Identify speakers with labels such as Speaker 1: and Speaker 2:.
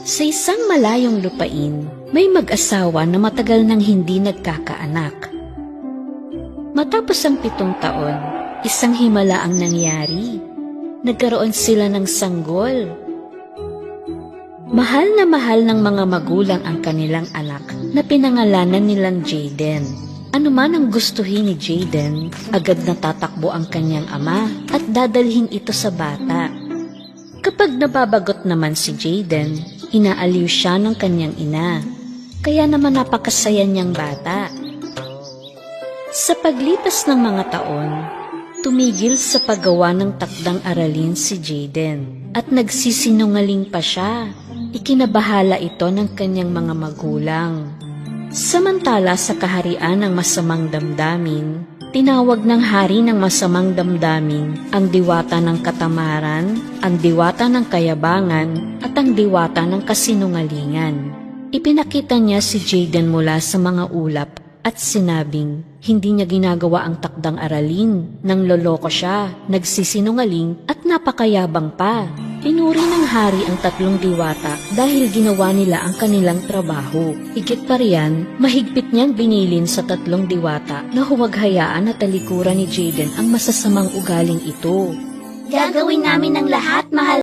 Speaker 1: Sa isang malayong lupain, may mag-asawa na matagal nang hindi nagkakaanak. Matapos ang 7 taon, isang himala ang nangyari. Nagkaroon sila ng sanggol. Mahal ng mga magulang ang kanilang anak na pinangalanan nilang Jaden. Ano man ang gustuhin ni Jaden, agad natatakbo ang kanyang ama at dadalhin ito sa bata. Kapag nababagot naman si Jaden, inaaliw siya ng kanyang ina. Kaya naman napakasaya niyang bata. Sa paglipas ng mga taon, tumigil sa paggawa ng takdang aralin si Jaden at nagsisinungaling pa siya. Ikinabahala ito ng kanyang mga magulang. Samantala sa kaharian ng masamang damdamin, tinawag ng hari ng masamang damdamin ang diwata ng katamaran, ang diwata ng kayabangan, at ang diwata ng kasinungalingan. Ipinakita niya si Jaden mula sa mga ulap at sinabing hindi niya ginagawa ang takdang aralin, nang loloko siya, nagsisinungaling at napakayabang pa. Pinuri ng hari ang 3 diwata dahil ginawa nila ang kanilang trabaho. Higit pa riyan, mahigpit niyang binilin sa 3 diwata na huwag hayaan na talikuran ni Jaden ang masasamang ugaling ito.
Speaker 2: Gagawin namin ang lahat, mahal